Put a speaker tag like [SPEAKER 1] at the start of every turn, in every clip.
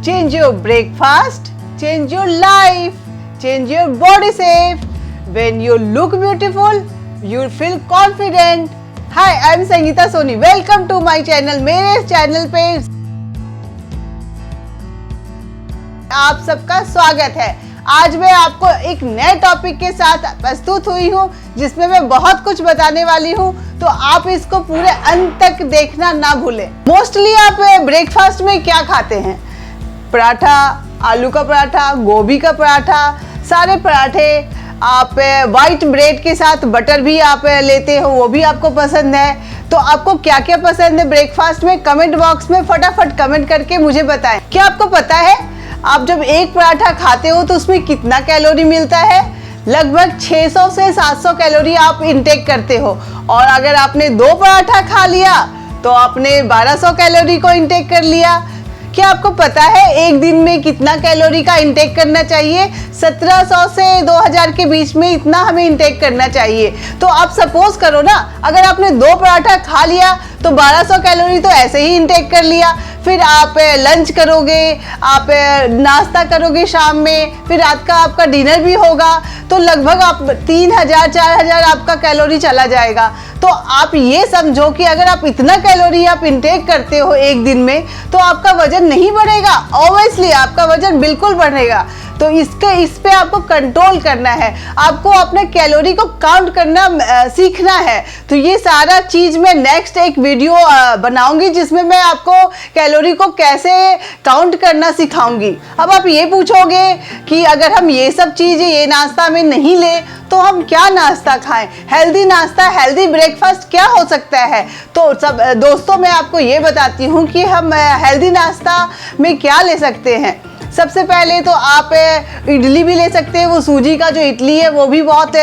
[SPEAKER 1] Change your breakfast, change your life, change your body shape. When you look beautiful, you'll feel confident. Hi, I'm Sangeeta Soni. Welcome to my channel. मेरे channel पे आप सबका स्वागत है. आज मैं आपको एक नए टॉपिक के साथ प्रस्तुत हुई हूँ जिसमें मैं बहुत कुछ बताने वाली हूँ, तो आप इसको पूरे अंत तक देखना ना भूलें. मोस्टली आप ब्रेकफास्ट में क्या खाते हैं? पराठा, आलू का पराठा, गोभी का पराठा, सारे पराठे. आप वाइट ब्रेड के साथ बटर भी आप लेते हो, वो भी आपको पसंद है. तो आपको क्या क्या पसंद है ब्रेकफास्ट में? कमेंट बॉक्स में फटाफट कमेंट करके मुझे बताएं. क्या आपको पता है आप जब एक पराठा खाते हो तो उसमें कितना कैलोरी मिलता है? लगभग 600 से 700 कैलोरी आप इंटेक करते हो. और अगर आपने 2 पराठा खा लिया तो आपने 1200 कैलोरी को इंटेक कर लिया. क्या आपको पता है एक दिन में कितना कैलोरी का इंटेक करना चाहिए? 1700 से 2000 के बीच में इतना हमें इंटेक करना चाहिए. तो आप सपोज करो ना, अगर आपने 2 पराठा खा लिया तो 1200 कैलोरी तो ऐसे ही इंटेक कर लिया. फिर आप लंच करोगे, आप नाश्ता करोगे शाम में, फिर रात का आपका डिनर भी होगा, तो लगभग आप 3000-4000 आपका कैलोरी चला जाएगा. तो आप ये समझो कि अगर आप इतना कैलोरी आप इंटेक करते हो एक दिन में तो आपका वजन नहीं बढ़ेगा. ऑब्वियसली आपका वजन बिल्कुल बढ़ेगा. तो इस पे आपको कंट्रोल करना है, आपको अपने कैलोरी को काउंट करना सीखना है. तो ये सारा चीज़ मैं नेक्स्ट एक वीडियो बनाऊंगी जिसमें मैं आपको कैलोरी को कैसे काउंट करना सिखाऊंगी. अब आप ये पूछोगे कि अगर हम ये सब चीज़ें ये नाश्ता में नहीं ले तो हम क्या नाश्ता खाएं? हेल्दी नाश्ता, हेल्दी ब्रेकफास्ट क्या हो सकता है? तो सब दोस्तों मैं आपको ये बताती हूँ कि हम हेल्दी नाश्ता में क्या ले सकते हैं. सबसे पहले तो आप इडली भी ले सकते हैं. वो सूजी का जो इडली है वो भी बहुत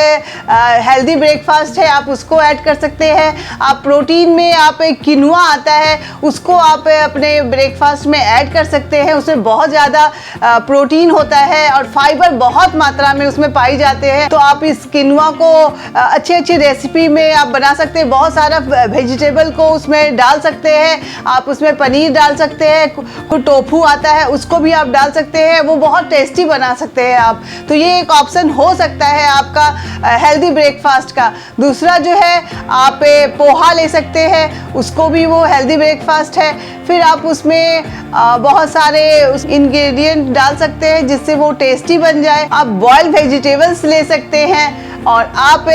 [SPEAKER 1] हेल्दी ब्रेकफास्ट है, आप उसको ऐड कर सकते हैं. आप प्रोटीन में आप किनुआ आता है उसको आप अपने ब्रेकफास्ट में ऐड कर सकते हैं. उसमें बहुत ज़्यादा प्रोटीन होता है और फाइबर बहुत मात्रा में उसमें पाई जाते हैं. तो आप इस किनुआ को अच्छी अच्छी रेसिपी में आप बना सकते हैं. बहुत सारा वेजिटेबल को उसमें डाल सकते हैं. आप उसमें पनीर डाल सकते हैं, टोफू आता है उसको भी आप डाल सकते हैं, वो बहुत टेस्टी बना सकते हैं आप. तो ये एक ऑप्शन हो सकता है आपका हेल्दी ब्रेकफास्ट का. दूसरा जो है आप पोहा ले सकते हैं, उसको भी वो हेल्दी ब्रेकफास्ट है. फिर आप उसमें बहुत सारे इंग्रेडिएंट डाल सकते हैं जिससे वो टेस्टी बन जाए. आप बॉइल्ड वेजिटेबल्स ले सकते हैं और आप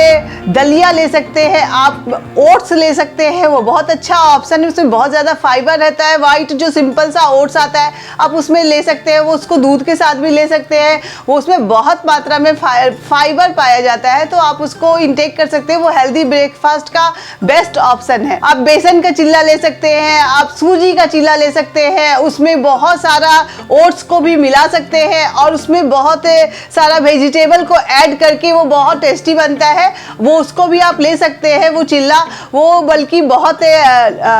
[SPEAKER 1] दलिया ले सकते हैं. आप ओट्स ले सकते हैं, वो बहुत अच्छा ऑप्शन है, उसमें बहुत ज़्यादा फाइबर रहता है. वाइट जो सिंपल सा ओट्स आता है आप उसमें ले सकते हैं, वो उसको दूध के साथ भी ले सकते हैं. वो उसमें बहुत मात्रा में फाइबर पाया जाता है, तो आप उसको इंटेक कर सकते हैं. वो हेल्दी ब्रेकफास्ट का बेस्ट ऑप्शन है. आप बेसन का चिल्ला ले सकते हैं, आप सूजी का चिल्ला ले सकते हैं, उसमें बहुत सारा ओट्स को भी मिला सकते हैं और उसमें बहुत सारा वेजिटेबल को ऐड करके वो बहुत टेस्टी बनता है. वो उसको भी आप ले सकते हैं, वो चिल्ला, वो बल्कि बहुत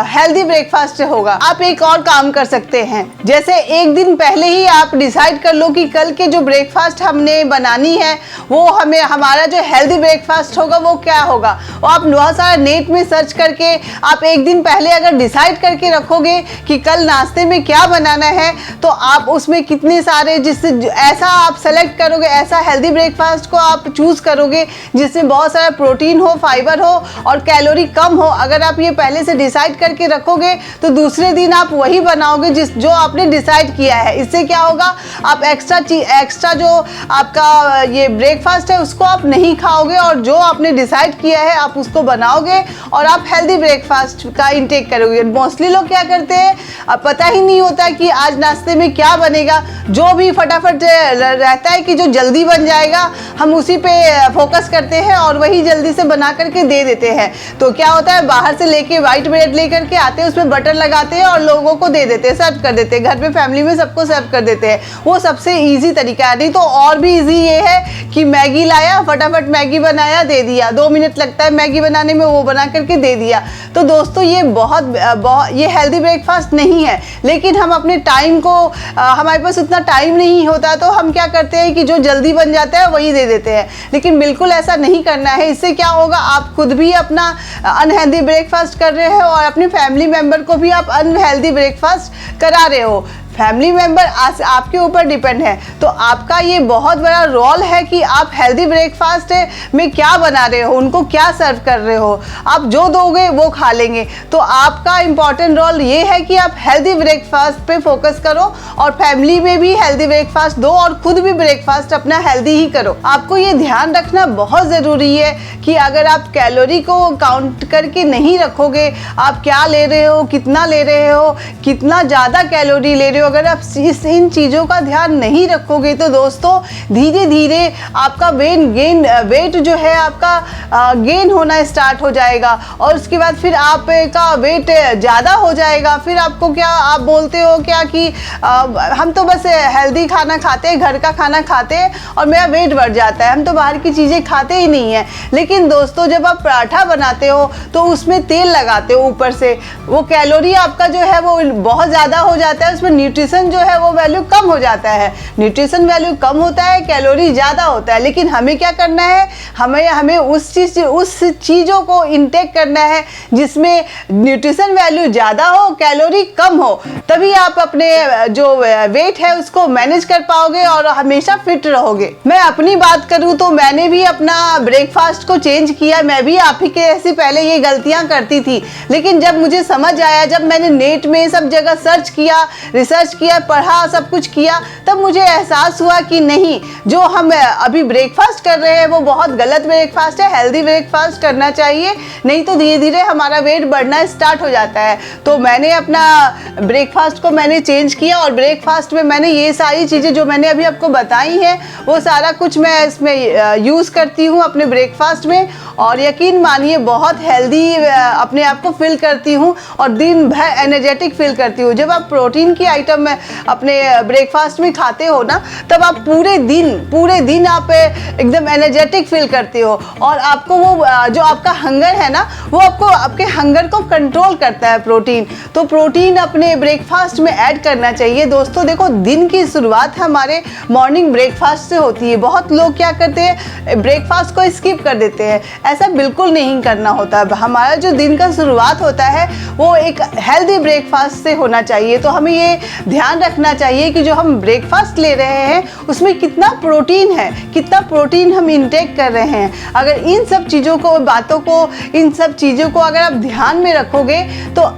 [SPEAKER 1] हेल्दी ब्रेकफास्ट होगा. आप एक और काम कर सकते हैं, जैसे एक दिन पहले ही आप डिसाइड कर लो कि कल के जो ब्रेकफास्ट हमने बनानी है वो हमें हमारा जो हेल्दी ब्रेकफास्ट होगा वो क्या होगा. और आप बहुत सारा नेट में सर्च करके आप एक दिन पहले अगर डिसाइड करके रखोगे कि कल नाश्ते में क्या बनाना है तो आप उसमें कितने सारे जिससे ऐसा आप सेलेक्ट करोगे, ऐसा हेल्दी ब्रेकफास्ट को आप चूज़ करोगे जिसमें बहुत सारा प्रोटीन हो, फाइबर हो और कैलोरी कम हो. अगर आप ये पहले से डिसाइड करके रखोगे तो दूसरे दिन आप वही बनाओगे जो आपने डिसाइड किया है. इससे क्या होगा, आप एक्स्ट्रा जो आपका ये ब्रेकफास्ट है उसको आप नहीं खाओगे और जो आपने डिसाइड किया है आप उसको बनाओगे और आप हेल्दी ब्रेकफास्ट का इंटेक करोगे. मोस्टली लोग क्या करते हैं, अब पता ही नहीं होता कि आज नाश्ते में क्या बनेगा. जो भी फटाफट रहता है कि जो जल्दी बन जाएगा हम उसी पे फोकस करते हैं और वही जल्दी से बना करके दे देते हैं. तो क्या होता है, बाहर से लेके वाइट ब्रेड लेकर के आते हैं, उसमें बटर लगाते हैं और लोगों को दे देते हैं, सर्व कर देते हैं. घर पे फैमिली में सबको सर्व कर देते हैं. वो सबसे इजी तरीका है. नहीं तो और भी इजी ये है कि मैगी लाया, फटाफट मैगी बनाया, दे दिया. 2 मिनट लगता है मैगी बनाने में, वो बना करके दे दिया. तो दोस्तों ये बहुत ये हेल्दी ब्रेकफास्ट नहीं है. लेकिन हम अपने टाइम को हमारे पास उतना टाइम नहीं होता तो हम क्या करते हैं कि जो जल्दी बन जाता है वही दे देते हैं. लेकिन बिल्कुल ऐसा नहीं करना है. इससे क्या होगा, आप खुद भी अपना अनहेल्दी ब्रेकफास्ट कर रहे हो और अपने फैमिली मेम्बर को भी आप अनहेल्दी ब्रेकफास्ट करा रहे हो. फैमिली मेंबर आपके ऊपर डिपेंड है। तो आपका ये बहुत बड़ा रोल है कि आप हेल्दी ब्रेकफास्ट में क्या बना रहे हो, उनको क्या सर्व कर रहे हो। आप जो दोगे वो खा लेंगे। तो आपका इंपॉर्टेंट रोल ये है कि आप हेल्दी ब्रेकफास्ट पे फोकस करो और फैमिली में भी हेल्दी ब्रेकफास्ट दो और खुद भी ब्रेकफास्ट अपना हेल्दी ही करो। आपको ये ध्यान रखना बहुत ज़रूरी है कि अगर आप कैलोरी को काउंट करके नहीं रखोगे, आप क्या ले रहे हो, कितना ले रहे हो, कितना ज़्यादा कैलोरी ले रहे हो, अगर आप इन चीज़ों का ध्यान नहीं रखोगे तो दोस्तों धीरे धीरे आपका वेट जो है आपका गेन होना स्टार्ट हो जाएगा और उसके बाद फिर आपका वेट ज़्यादा हो जाएगा। फिर आपको क्या, आप बोलते हो क्या कि हम तो बस हेल्दी खाना खाते हैं, घर का खाना खाते हैं और मेरा वेट बढ़ जाता है, हम तो बाहर की चीज़ें खाते ही नहीं हैं। लेकिन दोस्तों जब आप पराठा बनाते हो तो उसमें तेल लगाते हो ऊपर से, वो कैलोरी आपका जो है वो बहुत ज़्यादा हो जाता है, उसमें न्यूट्रिशन जो है वो वैल्यू कम हो जाता है। न्यूट्रिशन वैल्यू कम होता है, कैलोरी ज़्यादा होता है। लेकिन हमें क्या करना है, हमें उस चीज़ों को इनटेक करना है जिसमें न्यूट्रिशन वैल्यू ज़्यादा हो, कैलोरी कम हो। तभी आप अपने जो वेट है उसको मैनेज कर पाओगे और हमेशा फिट रहोगे। मैं अपनी बात करूँ तो मैंने भी अपना ब्रेकफास्ट को चेंज किया। मैं भी आप ही के ऐसी पहले ये गलतियाँ करती थी, लेकिन जब मुझे समझ आया, जब मैंने नेट में सब जगह रिसर्च किया, पढ़ा, सब कुछ किया, तब मुझे एहसास हुआ कि नहीं, जो हम अभी ब्रेकफास्ट कर रहे हैं वो बहुत गलत ब्रेकफास्ट है। हेल्दी ब्रेकफास्ट करना चाहिए, नहीं तो धीरे धीरे हमारा वेट बढ़ना स्टार्ट हो जाता है। तो मैंने अपना ब्रेकफास्ट को मैंने चेंज किया और ब्रेकफास्ट में मैंने ये सारी चीज़ें जो मैंने अभी आपको बताई हैं वो सारा कुछ मैं इसमें यूज़ करती हूँ अपने ब्रेकफास्ट में और यकीन मानिए बहुत हेल्दी अपने आप को फील करती हूँ और दिन भर एनर्जेटिक फील करती हूँ। जब आप प्रोटीन की आइटम अपने ब्रेकफास्ट में खाते हो ना, तब आप पूरे दिन आप एकदम एनर्जेटिक फील करते हो और आपको वो जो आपका हंगर है ना, वो आपके हंगर को कंट्रोल करता है प्रोटीन। तो प्रोटीन अपने ब्रेकफास्ट में ऐड करना चाहिए। दोस्तों देखो, दिन की शुरुआत हमारे मॉर्निंग ब्रेकफास्ट से होती है। बहुत लोग क्या करते हैं, ब्रेकफास्ट को स्किप कर देते हैं। ऐसा बिल्कुल नहीं करना होता। हमारा जो दिन का शुरुआत होता है वो एक हेल्दी ब्रेकफास्ट से होना चाहिए। तो हमें ये ध्यान रखना चाहिए कि जो हम ब्रेकफास्ट ले रहे हैं उसमें कितना प्रोटीन है, कितना प्रोटीन हम इंटेक कर रहे हैं। अगर इन सब चीज़ों को, बातों को, इन सब चीज़ों को अगर आप ध्यान में रखोगे तो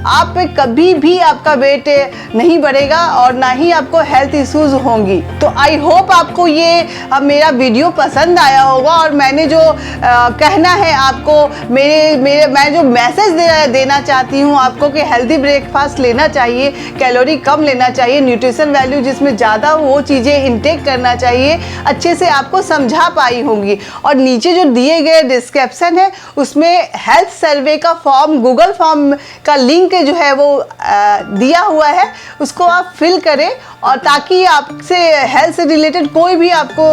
[SPEAKER 1] आप पे कभी भी आपका वेट नहीं बढ़ेगा और ना ही आपको हेल्थ इश्यूज होंगी। तो आई होप आपको ये मेरा वीडियो पसंद आया होगा और मैंने जो कहना है आपको, मैं जो मैसेज देना चाहती हूँ आपको कि हेल्दी ब्रेकफास्ट लेना चाहिए, कैलोरी कम लेना चाहिए, न्यूट्रिशन वैल्यू जिसमें ज़्यादा वो चीज़ें इंटेक करना चाहिए, अच्छे से आपको समझा पाई होंगी। और नीचे जो दिए गए डिस्क्रिप्शन है उसमें हेल्थ सर्वे का फॉर्म, गूगल फॉर्म का लिंक जो है वो दिया हुआ है, उसको आप फिल करें और ताकि आपसे हेल्थ से रिलेटेड कोई भी आपको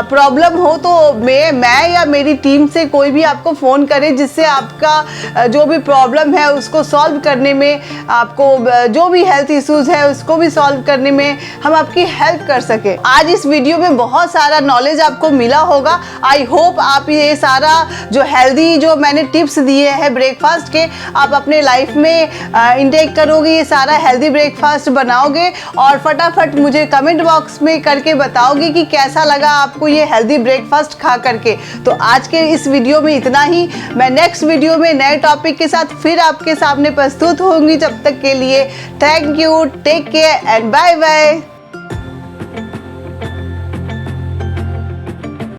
[SPEAKER 1] प्रॉब्लम हो तो मैं या मेरी टीम से कोई भी आपको फ़ोन करे, जिससे आपका जो भी प्रॉब्लम है उसको सॉल्व करने में, आपको जो भी हेल्थ इश्यूज़ है उसको भी सॉल्व करने में हम आपकी हेल्प कर सके। आज इस वीडियो में बहुत सारा नॉलेज आपको मिला होगा। आई होप आप ये सारा जो हेल्दी जो मैंने टिप्स दिए हैं ब्रेकफास्ट के, आप अपने लाइफ में इंटेक करोगे, ये सारा हेल्दी ब्रेकफास्ट बनाओगे और फटाफट मुझे कमेंट बॉक्स में करके बताओगे कि कैसा लगा आपको ये हेल्दी ब्रेकफास्ट खा करके। तो आज के इस वीडियो में इतना ही। मैं नेक्स्ट वीडियो में नए टॉपिक के साथ फिर आपके सामने प्रस्तुत होंगी। जब तक के लिए thank you, take care and bye bye.